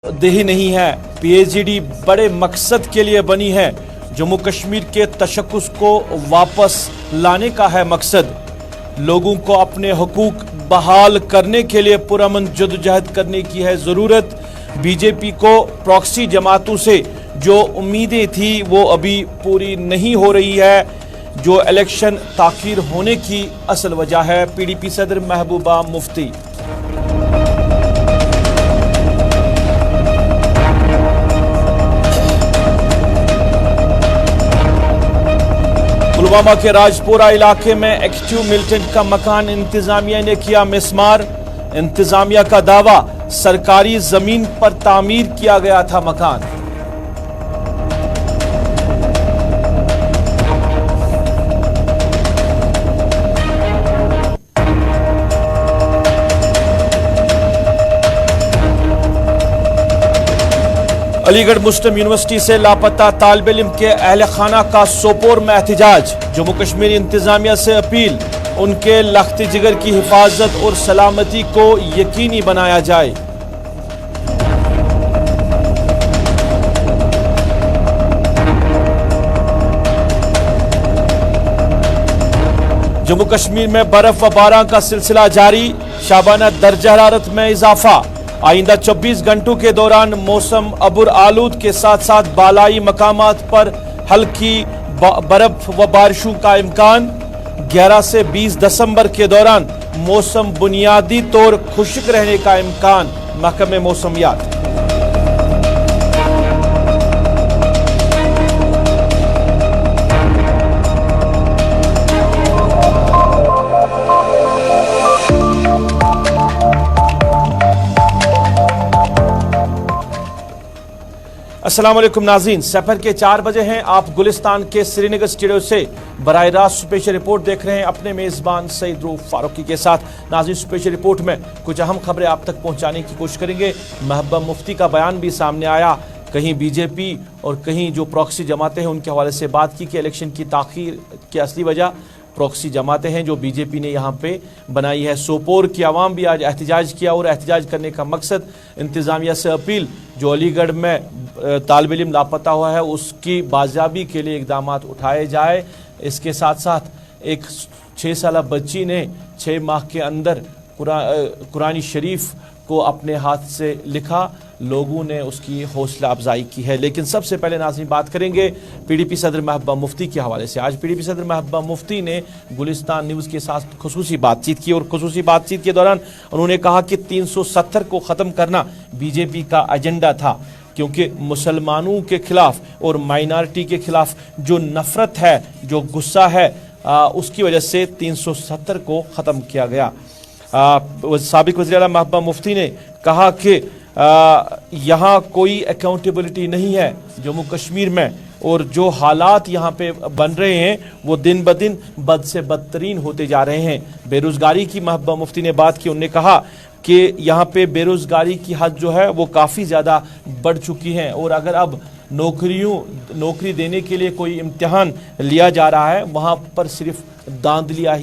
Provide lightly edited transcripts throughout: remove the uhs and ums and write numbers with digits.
देही नहीं है। पीएचडी बड़े मकसद के लिए बनी है। जम्मू कश्मीर के तशक्कुस को वापस लाने का है मकसद। लोगों को अपने हुकूक बहाल करने के लिए पुरअमन जद्दोजहद करने की है ज़रूरत। बीजेपी को प्रॉक्सी जमातों से जो उम्मीदें थी वो अभी पूरी नहीं हो रही है, जो इलेक्शन ताख़ीर होने की असल वजह है। पीडीपी सदर महबूबा मुफ्ती। पुलवामा के राजपुरा इलाके में एक्टिव मिलिटेंट का मकान इंतजामिया ने किया मिसमार। इंतजामिया का दावा सरकारी जमीन पर तामीर किया गया था मकान। अलीगढ़ मुस्लिम यूनिवर्सिटी से लापता तालिब इल्म के अहल खाना का सोपोर में एहतजाज। जम्मू कश्मीर इंतजामिया से अपील, उनके लख्त जिगर की हिफाजत और सलामती को यकीनी बनाया जाए। जम्मू कश्मीर में बर्फ व बारिश का सिलसिला जारी। शाबाना दर्जा हरारत में इजाफा। आइंदा 24 घंटों के दौरान मौसम अबुर आलूद के साथ साथ बालाई मकामात पर हल्की बर्फ व बारिशों का इम्कान। 11 से 20 दिसंबर के दौरान मौसम बुनियादी तौर खुश्क रहने का इम्कान। महकमे मौसमियात। अस्सलाम वालेकुम नाज़रीन, सफर के 4 बजे हैं। आप गुलिस्तान के श्रीनगर स्टूडियो से बराह रास्त स्पेशल रिपोर्ट देख रहे हैं अपने मेज़बान सईद रूफ फारूकी के साथ। नाज़रीन, स्पेशल रिपोर्ट में कुछ अहम खबरें आप तक पहुंचाने की कोशिश करेंगे। महबूबा मुफ्ती का बयान भी सामने आया। कहीं बीजेपी और कहीं जो प्रॉक्सी जमातें हैं उनके हवाले से बात की कि इलेक्शन की ताख़ीर की असली वजह प्रॉक्सी जमातें हैं जो बीजेपी ने यहाँ पे बनाई है। सोपोर की आवाम भी आज एहतजाज किया और एहतजाज करने का मकसद इंतज़ामिया से अपील, जो अलीगढ़ में तालिब इल्म लापता हुआ है उसकी बाजियाबी के लिए इक़दाम उठाए जाए। इसके साथ साथ एक 6 साला बच्ची ने 6 माह के अंदर कुरान शरीफ को अपने हाथ से लिखा। लोगों ने उसकी हौसला अफजाई की है। लेकिन सबसे पहले नाज़रीन बात करेंगे पीडीपी सदर महबूबा मुफ्ती के हवाले से। आज पीडीपी सदर महबूबा मुफ्ती ने गुलिस्तान न्यूज़ के साथ खुसूसी बातचीत की और खुसूसी बातचीत के दौरान उन्होंने कहा कि 370 को ख़त्म करना बीजेपी का एजेंडा था, क्योंकि मुसलमानों के खिलाफ और माइनॉरिटी के खिलाफ जो नफरत है, जो गुस्सा है, उसकी वजह से 370 को ख़त्म किया गया। साबिक वज़ीर आला महबूबा मुफ्ती ने कहा कि यहाँ कोई अकाउंटेबिलिटी नहीं है जम्मू कश्मीर में, और जो हालात यहाँ पे बन रहे हैं वो दिन ब दिन बद से बदतरीन होते जा रहे हैं। बेरोज़गारी की महबूबा मुफ्ती ने बात की। उन्होंने कहा कि यहाँ पे बेरोज़गारी की हद जो है वो काफ़ी ज़्यादा बढ़ चुकी है, और अगर अब नौकरी देने के लिए कोई इम्तिहान लिया जा रहा है वहाँ पर सिर्फ दांधलियाँ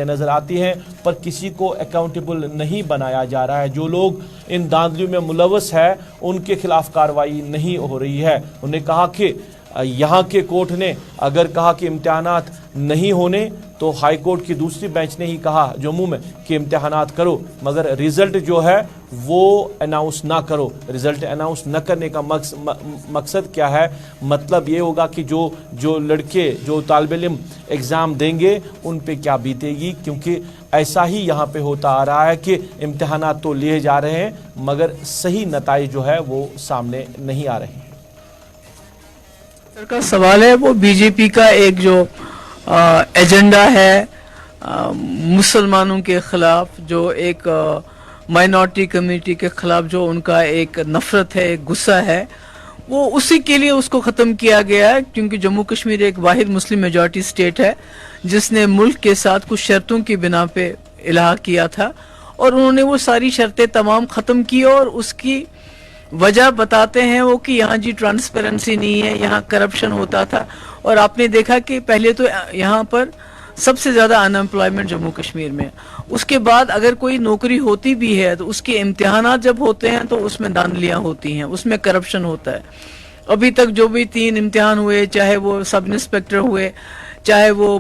नज़र आती हैं, पर किसी को अकाउंटेबल नहीं बनाया जा रहा है। जो लोग इन दांधलियों में मुलव्वस है उनके खिलाफ कार्रवाई नहीं हो रही है। उन्होंने कहा कि यहाँ के कोर्ट ने अगर कहा कि इम्तिहानात नहीं होने तो हाई कोर्ट की दूसरी बेंच ने ही कहा जम्मू में कि इम्तिहानात करो, मगर रिज़ल्ट जो है वो अनाउंस ना करो। रिज़ल्ट अनाउंस न करने का मकसद क्या है? मतलब ये होगा कि जो लड़के जो तालिब इल्म एग्ज़ाम देंगे उन पे क्या बीतेगी, क्योंकि ऐसा ही यहाँ पे होता आ रहा है कि इम्तिहानात तो लिए जा रहे हैं मगर सही नताइज जो है वो सामने नहीं आ रहे हैं। का सवाल है वो बीजेपी का एक जो एजेंडा है मुसलमानों के खिलाफ, जो एक माइनॉरिटी कम्युनिटी के खिलाफ जो उनका एक नफरत है, एक गुस्सा है, वो उसी के लिए उसको ख़त्म किया गया है। क्योंकि जम्मू कश्मीर एक वाहिद मुस्लिम मेजॉरिटी स्टेट है जिसने मुल्क के साथ कुछ शर्तों की बिना पे इलाहा किया था, और उन्होंने वो सारी शर्तें तमाम ख़त्म की। और उसकी वजह बताते हैं वो कि यहाँ जी ट्रांसपेरेंसी नहीं है, यहाँ करप्शन होता था। और आपने देखा कि पहले तो यहाँ पर سب سے زیادہ ان امپلائمنٹ جموں کشمیر میں. اس کے بعد اگر کوئی نوکری ہوتی بھی ہے تو اس کے امتحانات جب ہوتے ہیں تو اس میں دھاندلیاں ہوتی ہیں, اس میں کرپشن ہوتا ہے. ابھی تک جو بھی 3 امتحان ہوئے, چاہے وہ سب انسپیکٹر ہوئے, چاہے وہ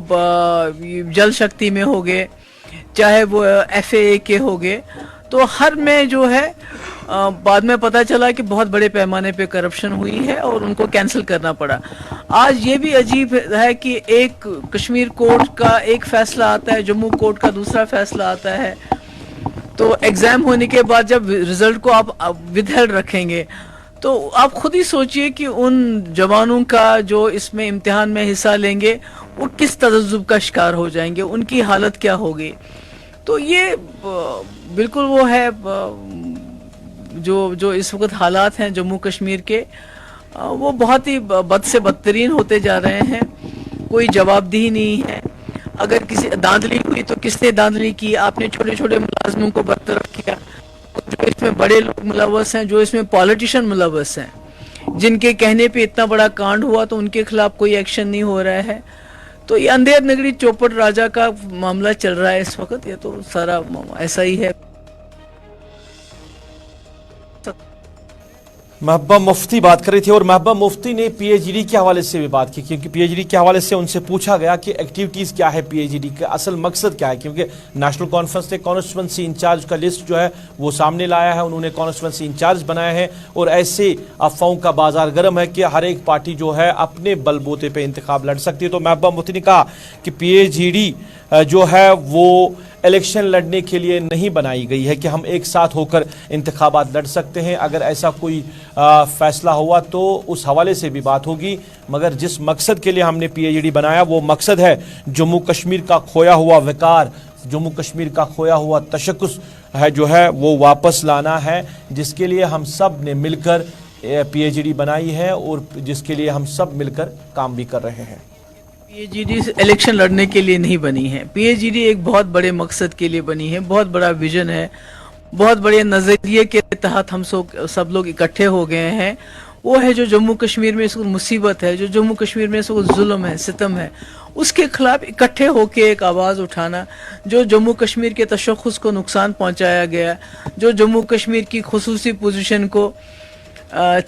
جل شکتی میں ہو گئے, چاہے وہ FAA کے ہو گئے, تو ہر میں جو ہے بعد میں پتہ چلا کہ بہت بڑے پیمانے پہ کرپشن ہوئی ہے اور ان کو کینسل کرنا پڑا. آج یہ بھی عجیب ہے کہ ایک کشمیر کورٹ کا ایک فیصلہ آتا ہے, جموں کورٹ کا دوسرا فیصلہ آتا ہے, تو ایگزام ہونے کے بعد جب رزلٹ کو آپ ود ہیلڈ رکھیں گے تو آپ خود ہی سوچئے کہ ان جوانوں کا جو اس میں امتحان میں حصہ لیں گے وہ کس تذبذب کا شکار ہو جائیں گے, ان کی حالت کیا ہوگی. تو یہ بالکل وہ ہے جو اس وقت حالات ہیں جموں کشمیر کے, وہ بہت ہی بد سے بدترین ہوتے جا رہے ہیں. کوئی جواب دہی نہیں ہے. اگر کسی دھاندلی ہوئی تو کس نے دھاندلی کی؟ آپ نے چھوٹے چھوٹے ملازموں کو برطرف کیا. جو اس میں بڑے لوگ ملوث ہیں, جو اس میں پالیٹیشین ملوث ہیں, جن کے کہنے پہ اتنا بڑا کانڈ ہوا تو ان کے خلاف کوئی ایکشن نہیں ہو رہا ہے. تو یہ اندھیر نگری چوپٹ راجا کا معاملہ چل رہا ہے اس وقت. یہ تو سارا ایسا ہی ہے. محبوبہ مفتی بات کر رہی تھی, اور محبوبہ مفتی نے PhD کے حوالے سے بھی بات کی, کیونکہ PhD کے حوالے سے ان سے پوچھا گیا کہ ایکٹیویٹیز کیا ہے PhD کا, اصل مقصد کیا ہے, کیونکہ نیشنل کانفرنس نے کانسٹیٹوینسی انچارج کا لسٹ جو ہے وہ سامنے لایا ہے, انہوں نے کانسٹیٹوینسی انچارج بنایا ہے, اور ایسے افواہوں کا بازار گرم ہے کہ ہر ایک پارٹی جو ہے اپنے بل بوتے پہ انتخاب لڑ سکتی ہے. تو محبوبہ مفتی نے کہا کہ PhD جو ہے وہ الیکشن لڑنے کے لیے نہیں بنائی گئی ہے کہ ہم ایک ساتھ ہو کر انتخابات لڑ سکتے ہیں. اگر ایسا کوئی فیصلہ ہوا تو اس حوالے سے بھی بات ہوگی, مگر جس مقصد کے لیے ہم نے PhD بنایا وہ مقصد ہے جموں کشمیر کا کھویا ہوا وقار, جموں کشمیر کا کھویا ہوا تشخص ہے جو ہے وہ واپس لانا ہے, جس کے لیے ہم سب نے مل کر PhD بنائی ہے اور جس کے لیے ہم سب مل کر کام بھی کر رہے ہیں. PhD الیکشن لڑنے کے لیے نہیں بنی ہے. PhD ایک بہت بڑے مقصد کے لیے بنی ہے, بہت بڑا ویژن ہے, بہت بڑے نظریے کے تحت ہم سب لوگ اکٹھے ہو گئے ہیں. وہ ہے جو جموں کشمیر میں اس وقت مصیبت ہے, جو جموں کشمیر میں اس وقت ظلم ہے, ستم ہے, اس کے خلاف اکٹھے ہو کے ایک آواز اٹھانا. جو جموں کشمیر کے تشخص کو نقصان پہنچایا گیا, جو جموں کشمیر کی خصوصی پوزیشن کو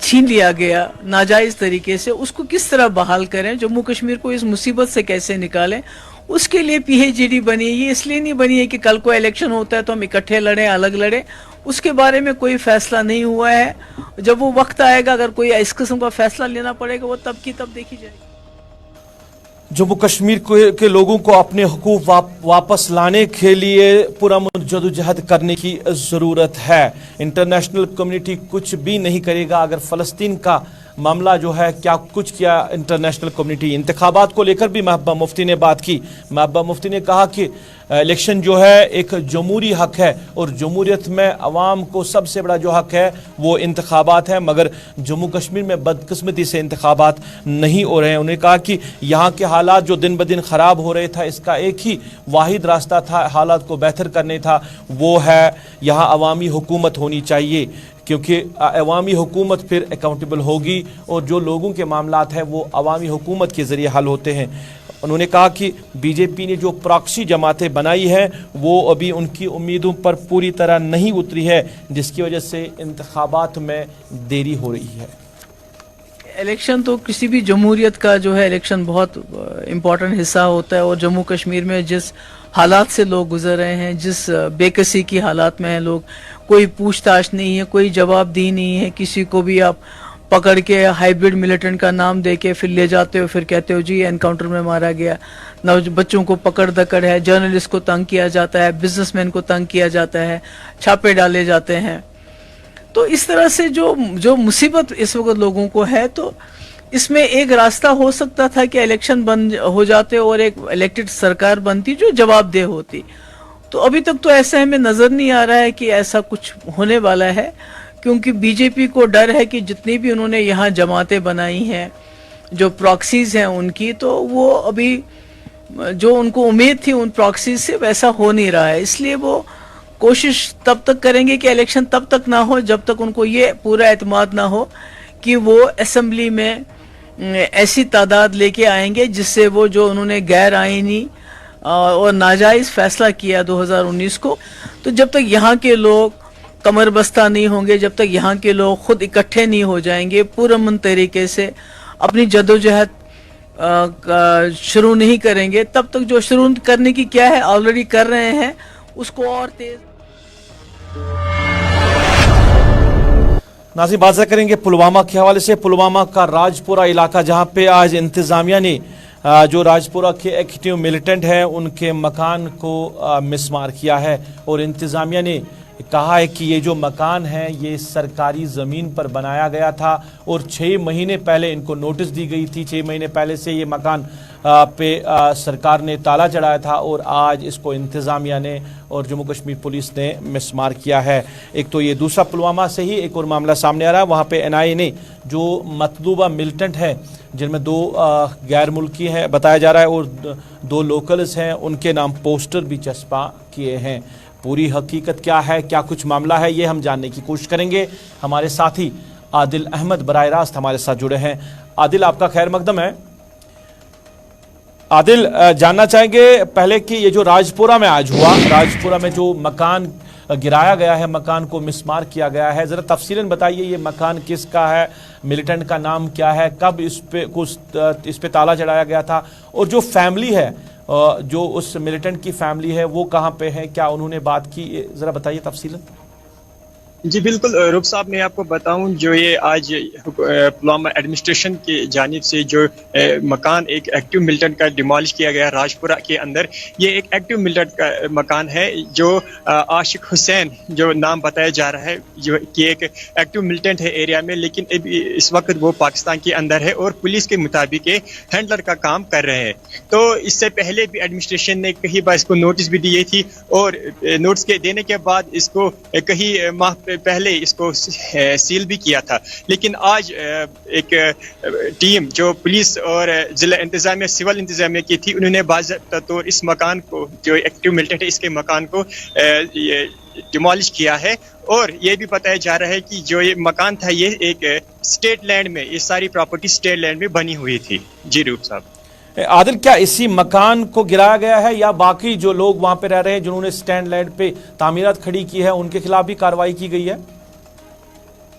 چھین لیا گیا ناجائز طریقے سے, اس کو کس طرح بحال کریں, جموں کشمیر کو اس مصیبت سے کیسے نکالیں, اس کے لیے PhD بنی ہے. یہ اس لیے نہیں بنی ہے کہ کل کو الیکشن ہوتا ہے تو ہم اکٹھے لڑیں, الگ لڑیں. اس کے بارے میں کوئی فیصلہ نہیں ہوا ہے. جب وہ وقت آئے گا, اگر کوئی اس قسم کا فیصلہ لینا پڑے گا, وہ تب کی تب دیکھی جائے گی. جموں کشمیر کے لوگوں کو اپنے حقوق واپس لانے کے لیے پرامن جدوجہد کرنے کی ضرورت ہے. انٹرنیشنل کمیونٹی کچھ بھی نہیں کرے گا اگر فلسطین کا معاملہ جو ہے کیا کچھ کیا انٹرنیشنل کمیونٹی. انتخابات کو لے کر بھی محبوبہ مفتی نے بات کی. محبوبہ مفتی نے کہا کہ الیکشن جو ہے ایک جمہوری حق ہے, اور جمہوریت میں عوام کو سب سے بڑا جو حق ہے وہ انتخابات ہے, مگر جموں کشمیر میں بدقسمتی سے انتخابات نہیں ہو رہے ہیں. انہوں نے کہا کہ یہاں کے حالات جو دن بدن خراب ہو رہے تھا, اس کا ایک ہی واحد راستہ تھا حالات کو بہتر کرنے تھا, وہ ہے یہاں عوامی حکومت ہونی چاہیے, کیونکہ عوامی حکومت پھر اکاؤنٹیبل ہوگی, اور جو لوگوں کے معاملات ہیں وہ عوامی حکومت کے ذریعے حل ہوتے ہیں. انہوں نے کہا کہ BJP نے جو پراکسی جماعتیں بنائی ہیں وہ ابھی ان کی امیدوں پر پوری طرح نہیں اتری ہے, جس کی وجہ سے انتخابات میں دیری ہو رہی ہے. الیکشن تو کسی بھی جمہوریت کا جو ہے الیکشن بہت امپورٹنٹ حصہ ہوتا ہے, اور جموں کشمیر میں جس حالات سے لوگ گزر رہے ہیں, جس بے کسی کی حالات میں ہیں لوگ, کوئی پوچھ تاچھ نہیں ہے, کوئی جواب دی نہیں ہے. کسی کو بھی آپ پکڑ کے ہائیبرڈ ملیٹنٹ کا نام دے کے پھر لے جاتے ہو, پھر کہتے ہو جی انکاؤنٹر میں مارا گیا. بچوں کو پکڑ دکڑ ہے, جرنلسٹ کو تنگ کیا جاتا ہے, بزنس مین کو تنگ کیا جاتا ہے, چھاپے ڈالے جاتے ہیں. تو اس طرح سے جو مصیبت اس وقت لوگوں کو ہے, تو اس میں ایک راستہ ہو سکتا تھا کہ الیکشن بند ہو جاتے اور ایک الیکٹڈ سرکار بنتی جو جواب دہ ہوتی. تو ابھی تک تو ایسا ہمیں نظر نہیں آ رہا ہے کہ ایسا کچھ ہونے والا ہے, کیونکہ BJP کو ڈر ہے کہ جتنی بھی انہوں نے یہاں جماعتیں بنائی ہیں, جو پراکسیز ہیں ان کی, تو وہ ابھی جو ان کو امید تھی ان پراکسیز سے ویسا ہو نہیں رہا ہے. اس لیے وہ کوشش تب تک کریں گے کہ الیکشن تب تک نہ ہو جب تک ان کو یہ پورا اعتماد نہ ہو کہ وہ اسمبلی میں ایسی تعداد لے کے آئیں گے جس سے وہ جو انہوں نے غیر آئینی اور ناجائز فیصلہ کیا 2019 کو. تو جب تک یہاں کے لوگ کمر بستہ نہیں ہوں گے، جب تک یہاں کے لوگ خود اکٹھے نہیں ہو جائیں گے، پرامن طریقے سے اپنی جدوجہد شروع نہیں کریں گے، تب تک جو شروع کرنے کی کیا ہے آلریڈی کر رہے ہیں اس کو اور تیز. ناظرین، بات کریں گے پلوامہ کے حوالے سے. پلوامہ کا راج پورہ علاقہ، جہاں پہ آج انتظامیہ نے جو راج پورہ کے ایکٹیو ملیٹنٹ ہیں ان کے مکان کو مسمار کیا ہے، اور انتظامیہ نے کہا ہے کہ یہ جو مکان ہے یہ سرکاری زمین پر بنایا گیا تھا، اور 6 مہینے پہلے ان کو نوٹس دی گئی تھی. 6 مہینے پہلے سے یہ مکان پہ سرکار نے تالا چڑھایا تھا، اور آج اس کو انتظامیہ نے اور جموں کشمیر پولیس نے مسمار کیا ہے. ایک تو یہ دوسرا پلوامہ سے ہی ایک اور معاملہ سامنے آ رہا ہے. وہاں پہ NIA نے جو مطلوبہ ملیٹنٹ ہے، جن میں 2 غیر ملکی ہیں بتایا جا رہا ہے اور 2 لوکلز ہیں، ان کے نام پوسٹر بھی چسپاں کیے ہیں. پوری حقیقت کیا ہے، کیا کچھ معاملہ ہے، یہ ہم جاننے کی کوشش کریں گے. ہمارے ساتھی عادل احمد براہ راست ہمارے ساتھ جڑے ہیں. عادل، آپ کا خیر مقدم ہے. عادل، جاننا چاہیں گے پہلے کہ یہ جو راج پورہ میں آج ہوا، راج پورہ میں جو مکان گرایا گیا ہے، مکان کو مسمار کیا گیا ہے، ذرا تفصیلاً بتائیے یہ مکان کس کا ہے، ملیٹنٹ کا نام کیا ہے، کب اس پہ تالا چڑھایا گیا تھا، اور جو فیملی ہے، جو اس ملیٹنٹ کی فیملی ہے وہ کہاں پہ ہے، کیا انہوں نے بات کی، ذرا بتائیے تفصیلاً. جی بالکل روپ صاحب، میں آپ کو بتاؤں جو یہ آج پلوامہ ایڈمنسٹریشن کی جانب سے جو مکان ایک ایکٹیو ملیٹنٹ کا ڈیمالش کیا گیا راج پورہ کے اندر، یہ ایک ایکٹیو ملیٹنٹ کا مکان ہے جو عاشق حسین جو نام بتایا جا رہا ہے، جو کہ ایک ایکٹیو ملیٹنٹ ہے ایریا میں، لیکن اس وقت وہ پاکستان کے اندر ہے اور پولیس کے مطابق ہینڈلر کا کام کر رہے ہیں. تو اس سے پہلے بھی ایڈمنسٹریشن نے کئی بار اس کو نوٹس بھی دیے تھی، اور نوٹس کے دینے کے بعد اس کو کئی ماہ پہلے اس کو سیل بھی کیا تھا. لیکن آج ایک ٹیم جو پولیس اور ضلع انتظامیہ سول انتظامیہ کی تھی، انہوں نے باضابطہ طور اس مکان کو جو ایکٹیو ملیٹنٹ ہے اس کے مکان کو ڈیمالش کیا ہے. اور یہ بھی بتایا جا رہا ہے کہ جو یہ مکان تھا یہ ایک اسٹیٹ لینڈ میں، یہ ساری پراپرٹی اسٹیٹ لینڈ میں بنی ہوئی تھی. جی روپ صاحب. عادل، کیا اسی مکان کو گرایا گیا ہے یا باقی جو لوگ وہاں پہ رہ رہے ہیں جنہوں نے سٹینڈ لینڈ پہ تعمیرات کھڑی کی ہے ان کے خلاف بھی کارروائی کی گئی ہے؟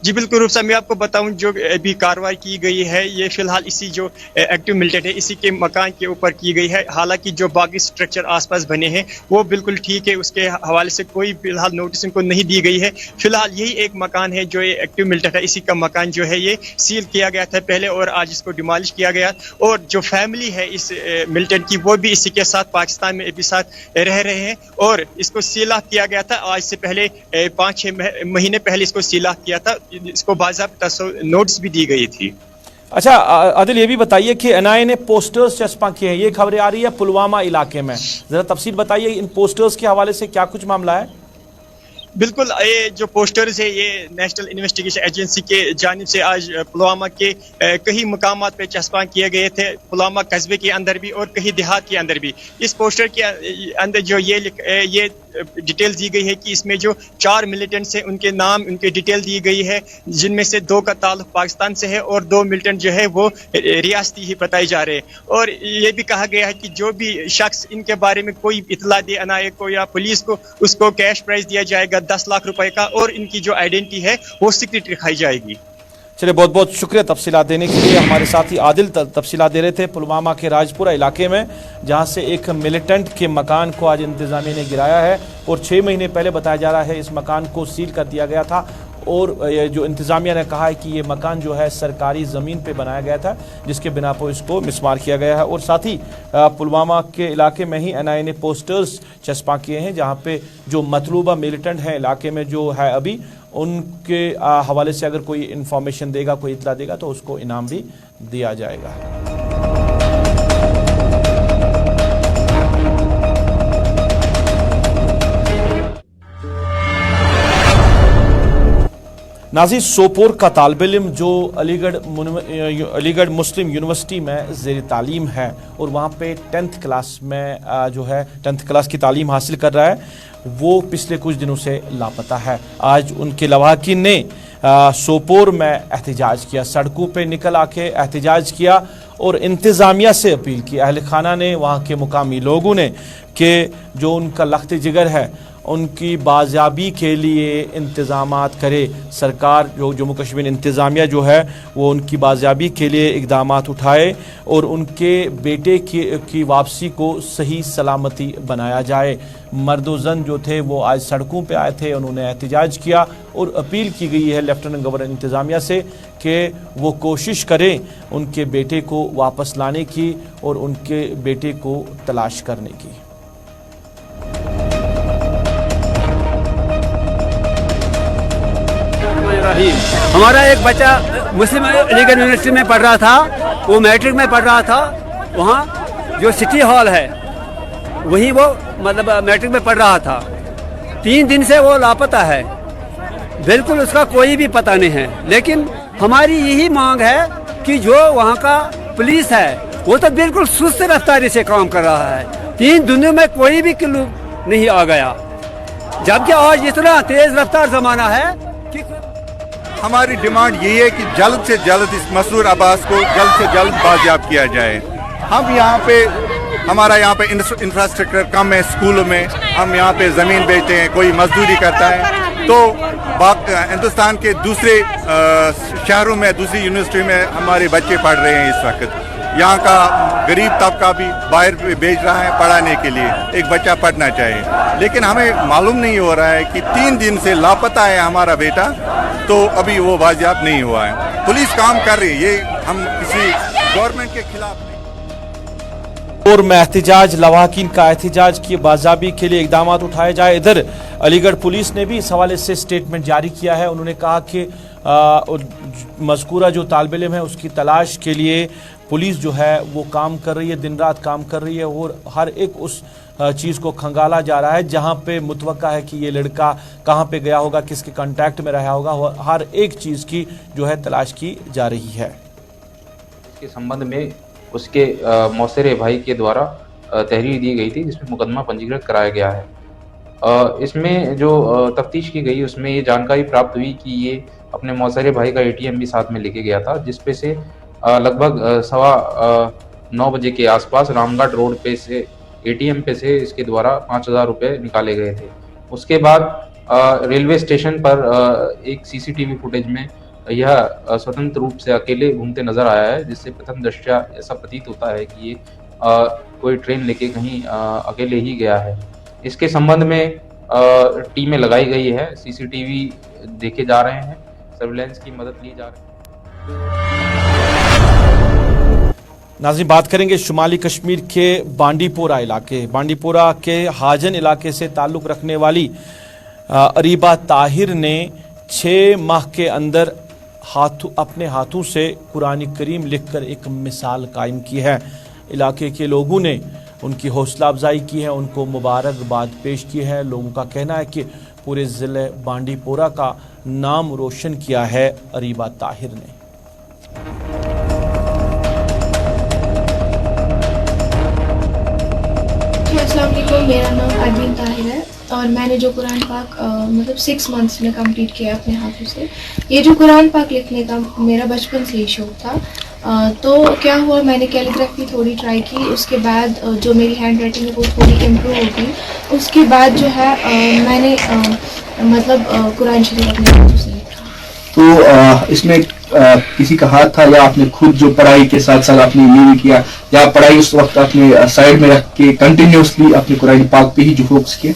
جی بالکل روپ صاحب، میں آپ کو بتاؤں جو ابھی کارروائی کی گئی ہے یہ فی الحال اسی جو ایکٹیو ملیٹنٹ ہے اسی کے مکان کے اوپر کی گئی ہے. حالانکہ جو باقی سٹرکچر آس پاس بنے ہیں وہ بالکل ٹھیک ہے، اس کے حوالے سے کوئی فی الحال نوٹس ان کو نہیں دی گئی ہے. فی الحال یہی ایک مکان ہے جو یہ ایکٹیو ملیٹنٹ ہے، اسی کا مکان جو ہے یہ سیل کیا گیا تھا پہلے، اور آج اس کو ڈیمالش کیا گیا. اور جو فیملی ہے اس ملیٹنٹ کی وہ بھی اسی کے ساتھ پاکستان میں ابھی ساتھ رہ رہے ہیں، اور اس کو سیل آف کیا گیا تھا آج سے پہلے 5-6 مہینے پہلے اس کو سیل آف کیا تھا. اس کو باضابطہ نوٹس بھی دی گئی تھی. اچھا عادل، یہ بھی بتائیے کہ NIA نے پوسٹرز چسپاں کیے ہیں، یہ خبریں آ رہی ہے پلوامہ علاقے میں، ذرا تفصیل بتائیے ان پوسٹرز کے حوالے سے کیا کچھ معاملہ ہے؟ بالکل، یہ جو پوسٹرز ہے یہ نیشنل انویسٹیگیشن ایجنسی کے جانب سے آج پلوامہ کے کئی مقامات پہ چسپاں کیے گئے تھے، پلوامہ قصبے کے اندر بھی اور کئی دیہات کے اندر بھی. اس پوسٹر کے اندر جو یہ ڈیٹیل دی گئی ہے کہ اس میں جو 4 ملیٹنٹس ہیں ان کے نام، ان کے ڈیٹیل دی گئی ہے، جن میں سے 2 کا تعلق پاکستان سے ہے اور 2 ملیٹنٹ جو ہے وہ ریاستی ہی بتائے جا رہے ہیں. اور یہ بھی کہا گیا ہے کہ جو بھی شخص ان کے بارے میں کوئی اطلاع دے NIA کو یا پولیس کو، اس کو کیش پرائز دیا جائے گا 10 لاکھ روپے کا، اور ان کی جو آئیڈینٹی ہے وہ سیکرٹ رکھائی جائے گی. چلے، بہت بہت شکریہ تفصیلات دینے کے لیے. ہمارے ساتھی عادل تفصیلات دے رہے تھے پلوامہ کے راج پورہ علاقے میں، جہاں سے ایک ملیٹنٹ کے مکان کو آج انتظامیہ نے گرایا ہے، اور 6 مہینے پہلے بتایا جا رہا ہے اس مکان کو سیل کر دیا گیا تھا. اور جو انتظامیہ نے کہا ہے کہ یہ مکان جو ہے سرکاری زمین پہ بنایا گیا تھا، جس کے بنا پر اس کو مسمار کیا گیا ہے. اور ساتھ ہی پلوامہ کے علاقے میں ہی NIA نے پوسٹرز چسپاں کیے ہیں، جہاں پہ جو مطلوبہ ملیٹنٹ ہیں علاقے میں جو ہے ابھی، ان کے حوالے سے اگر کوئی انفارمیشن دے گا، کوئی اطلاع دے گا تو اس کو انعام بھی دیا جائے گا. ناظرین، سوپور کا طالب علم جو علی گڑھ مسلم یونیورسٹی میں زیر تعلیم ہے اور وہاں پہ 10th کلاس میں جو ہے 10th کلاس کی تعلیم حاصل کر رہا ہے، وہ پچھلے کچھ دنوں سے لاپتہ ہے. آج ان کے لواحقین نے सोपोर में एहतजाज किया, सड़कों पे निकल आके एहतजाज किया और इंतज़ामिया से अपील की। अहल खाना ने, वहाँ के मुकामी लोगों ने कि जो उनका लख्त जिगर है उनकी बाज़ाबी के लिए इंतज़ामात करे सरकार, जो जम्मू कश्मीर इंतज़ामिया जो है वो उनकी बाज़ाबी के लिए इक़दामात उठाए और उनके बेटे की वापसी को सही सलामती बनाया जाए। मर्द व ज़न जो थे वो आज सड़कों पे आए थे, उन्होंने एहतजाज किया और अपील की गई है लेफ्टिनेंट गवर्नर इंतज़ामिया से कि वो कोशिश करें उनके बेटे को वापस लाने की और उनके बेटे को तलाश करने की। हमारा एक बच्चा मुस्लिम लीग यूनिवर्सिटी में पढ़ रहा था, वो मैट्रिक में पढ़ रहा था, वहाँ जो सिटी हॉल है वहीं वो मतलब मैट्रिक में पढ़ रहा था। 3 दिन से वो लापता है, बिल्कुल उसका कोई भी पता नहीं है। लेकिन हमारी यही मांग है कि जो वहाँ का पुलिस है वो तो बिल्कुल सुस्त रफ्तारी से काम कर रहा है। 3 दिनों में कोई भी क्लू नहीं आ गया, जबकि आज इतना तेज रफ्तार जमाना है कि हमारी डिमांड यही है कि जल्द से जल्द इस मसरूर अब्बास को जल्द से जल्द बाजियाब किया जाए। हम यहाँ पे हमारा यहाँ पे इंफ्रास्ट्रक्चर कम है, स्कूलों में हम यहाँ पे ज़मीन बेचते हैं, कोई मजदूरी करता है, तो हिंदुस्तान के दूसरे शहरों में, दूसरी यूनिवर्सिटी में हमारे बच्चे पढ़ रहे हैं। इस वक्त यहाँ का गरीब तबका भी बाहर भेज रहा है पढ़ाने के लिए, एक बच्चा पढ़ना चाहिए, लेकिन हमें मालूम नहीं हो रहा है कि 3 दिन से लापता है हमारा बेटा, तो अभी वो बाजियाब नहीं हुआ है। पुलिस काम कर रही है, ये हम किसी गवर्नमेंट के खिलाफ नहीं। और में एहतजाज, लवाकिन का एहतजाज की बाज़ाबी के लिए इकदाम उठाए जाए। इधर अलीगढ़ पुलिस ने भी इस हवाले से स्टेटमेंट जारी किया है। उन्होंने कहा कि मज़कूरा जो तालिब इल्म है उसकी तलाश के लिए पुलिस जो है वो काम कर रही है, दिन रात काम कर रही है और हर एक उस चीज़ को खंगाला जा रहा है जहां पे मुतवक्का है कि ये लड़का कहां पे गया होगा, किसके कांटेक्ट में रहा होगा, हर एक चीज़ की जो है तलाश की जा रही है। इसके संबंध में उसके मौसेरे भाई के द्वारा तहरीर दी गई थी जिसमें मुकदमा पंजीकृत कराया गया है। इसमें जो तफ्तीश की गई उसमें ये जानकारी प्राप्त हुई कि ये अपने मौसेरे भाई का ATM भी साथ में लेके गया था, जिसपे से लगभग 9:15 बजे के आसपास रामगढ़ रोड पे से ATM पे से इसके द्वारा 5,000 रुपये निकाले गए थे। उसके बाद रेलवे स्टेशन पर एक CCTV फुटेज में यह स्वतंत्र रूप से अकेले घूमते नजर आया है, जिससे प्रथम दृष्टया ऐसा प्रतीत होता है कि ये कोई ट्रेन लेके कहीं अकेले ही गया है। इसके संबंध में टीमें लगाई गई है, CCTV देखे जा रहे हैं, सर्विलांस की मदद ली जा रही है। नाज़रीन, बात करेंगे शुमाली कश्मीर के बांडीपोरा इलाके, बांडीपोरा के हाजन इलाके से ताल्लुक़ रखने वाली अरीबा ताहिर ने 6 माह के अंदर अपने हाथों से कुरान करीम लिखकर एक मिसाल कायम की है। इलाके के लोगों ने उनकी हौसला अफजाई की है, उनको मुबारकबाद पेश की है। लोगों का कहना है कि पूरे ज़िले बांडीपोरा का नाम रोशन किया है अरीबा ताहिर ने। अस्सलाम वालेकुम, मेरा नाम अरबीन ताहिर है और मैंने जो कुरान पाक मतलब 6 मंथ्स में कंप्लीट किया अपने हाथों से। ये जो कुरान पाक लिखने का मेरा बचपन से ही शौक था। तो क्या हुआ, मैंने कैलीग्राफी थोड़ी ट्राई की, उसके बाद जो मेरी हैंड राइटिंग है वो थोड़ी इम्प्रूव हो गई। उसके बाद जो है मैंने मतलब कुरान शरीफ अपने हाथों से लिखा। तो इसमें किसी का हाथ था या आपने खुद जो पढ़ाई के साथ साथ आपने ये भी किया, या पढ़ाई उस वक्त आपने साइड में रख के कंटिन्यूसली अपने कुरान पाक पे ही जो फोकस किया?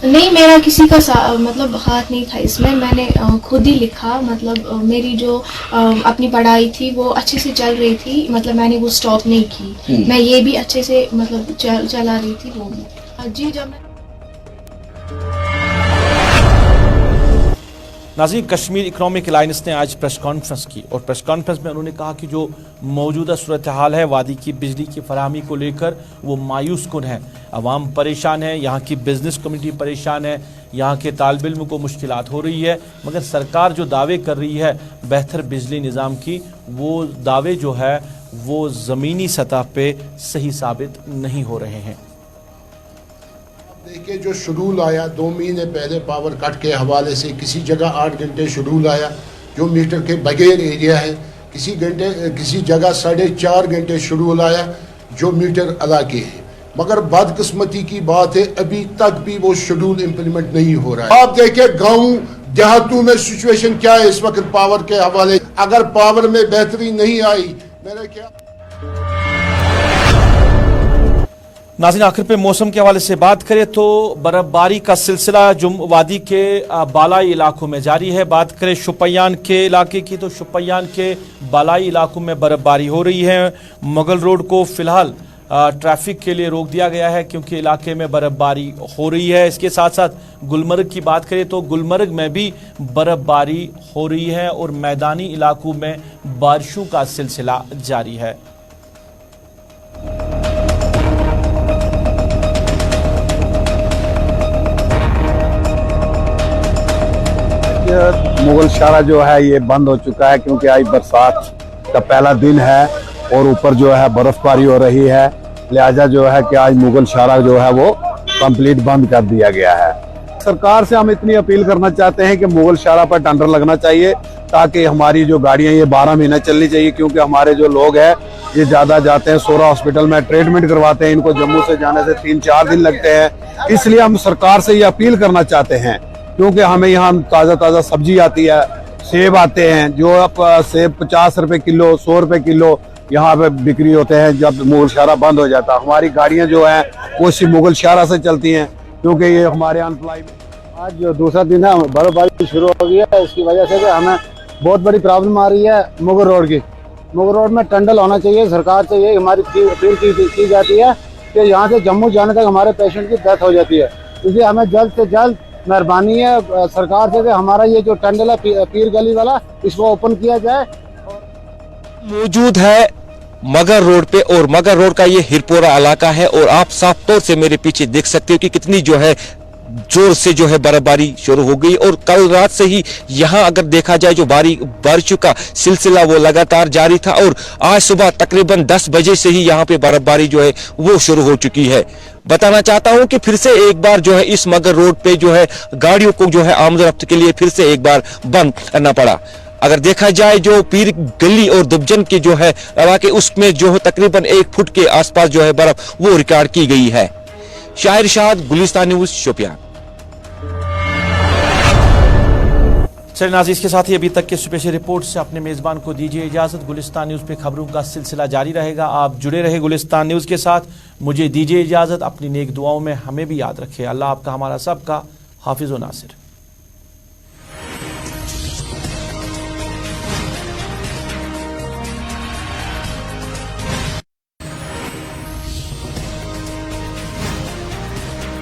नहीं, मेरा किसी का मतलब हाथ नहीं था इसमें, मैंने खुद ही लिखा। मतलब मेरी जो अपनी पढ़ाई थी वो अच्छे से चल रही थी, मतलब मैंने वो स्टॉप नहीं की। मैं ये भी अच्छे से मतलब चला रही थी वो भी। जी, जब नाज़रीन, कश्मीर इकनॉमिक अलायंस ने आज प्रेस कॉन्फ्रेंस की और प्रेस कॉन्फ्रेंस में उन्होंने कहा कि जो मौजूदा सूरत हाल है वादी की बिजली की फराहमी को लेकर वो मायूस कुन है। अवाम परेशान है, यहाँ की बिजनेस कम्युनिटी परेशान है, यहाँ के तालिब इल्म को मुश्किलात हो रही है, मगर सरकार जो दावे कर रही है बेहतर बिजली निज़ाम की, वो दावे जो है वो ज़मीनी सतह पे सही साबित नहीं हो रहे हैं। देखिए, जो शेड्यूल आया 2 महीने पहले पावर कट के हवाले से, किसी जगह 8 घंटे शेड्यूल आया, जो मीटर के बगैर एरिया है, किसी जगह 4.5 घंटे शेड्यूल आया जो मीटर इलाके है, मगर बदकिस्मती की बात है अभी तक भी वो शेड्यूल इम्प्लीमेंट नहीं हो रहा है। आप देखिए गाँव देहातों में सिचुएशन क्या है इस वक्त पावर के हवाले, अगर पावर में बेहतरी नहीं आई मेरा क्या। नाज़रीन, आखिर पे मौसम के हवाले से बात करें तो बर्फबारी का सिलसिला जुम वादी के बालाई इलाकों में जारी है। बात करें शुपयान के इलाके की तो शुपयान के बालाई इलाकों में बर्फबारी हो रही है। मुगल रोड को फिलहाल ट्रैफिक के लिए रोक दिया गया है क्योंकि इलाके में बर्फबारी हो रही है। इसके साथ साथ गुलमर्ग की बात करें तो गुलमर्ग में भी बर्फबारी हो रही है और मैदानी इलाकों में बारिशों का सिलसिला जारी है। मुगल शारा जो है ये बंद हो चुका है क्योंकि आज बरसात का पहला दिन है और ऊपर जो है बर्फबारी हो रही है, लिहाजा जो है कि आज मुगल शारा जो है वो कंप्लीट बंद कर दिया गया है। सरकार से हम इतनी अपील करना चाहते हैं कि मुगल शारा पर टेंडर लगना चाहिए ताकि हमारी जो गाड़ियां ये 12 महीने चलनी चाहिए, क्योंकि हमारे जो लोग हैं ये ज्यादा जाते हैं सोरा हॉस्पिटल में ट्रीटमेंट करवाते हैं, इनको जम्मू से जाने से 3-4 दिन लगते हैं। इसलिए हम सरकार से ये अपील करना चाहते हैं क्योंकि हमें यहाँ ताज़ा सब्जी आती है, सेब आते हैं, जो सेब 50 रुपए किलो 100 रुपए किलो यहाँ पे बिक्री होते हैं। जब मुगल शारा बंद हो जाता है हमारी गाड़ियाँ जो हैं वो इसी मुगल शारा से चलती हैं क्योंकि ये हमारे अनप्लाई में आज जो दूसरा दिन है बर्फबारी शुरू हो गई है, इसकी वजह से हमें बहुत बड़ी प्रॉब्लम आ रही है। मुगल रोड की मुगल रोड में टंडल होना चाहिए, सरकार से ये हमारी अपील की जाती है कि यहाँ से जम्मू जाने तक हमारे पेशेंट की डेथ हो जाती है, इसलिए हमें जल्द से जल्द मेहरबानी है सरकार से कि हमारा ये जो टंडल है पीर गली वाला इसको ओपन किया जाए। मौजूद है मगर रोड पे और मगर रोड का ये हिरपोरा इलाका है और आप साफ तौर से मेरे पीछे देख सकते हो कि कितनी जो है जोर से जो है बर्फबारी शुरू हो गई और कल रात से ही यहाँ अगर देखा जाए जो बारिशों का सिलसिला वो लगातार जारी था और आज सुबह तकरीबन 10 बजे से ही यहाँ पे बर्फबारी जो है वो शुरू हो चुकी है। बताना चाहता हूँ कि फिर से एक बार जो है इस मगर रोड पे जो है गाड़ियों को जो है आमद रफ्त के लिए फिर से एक बार बंद करना पड़ा। अगर देखा जाए जो पीर गली और दुबजन के जो है इलाके उसमें जो है तकरीबन 1 फुट के आसपास जो है बर्फ वो रिकॉर्ड की गई है। शाहिर शाद, गुलिस्तान न्यूज, शोपियान। चलिए नाज़रीन, इसके साथ ही अभी तक के स्पेशल रिपोर्ट से अपने मेज़बान को दीजिए इजाज़त। गुलिस्तान न्यूज़ पे खबरों का सिलसिला जारी रहेगा, आप जुड़े रहे गुलिस्तान न्यूज़ के साथ। मुझे दीजिए इजाज़त, अपनी नेक दुआओं में हमें भी याद रखें। अल्लाह आपका हमारा सबका हाफिज़ व नासिर।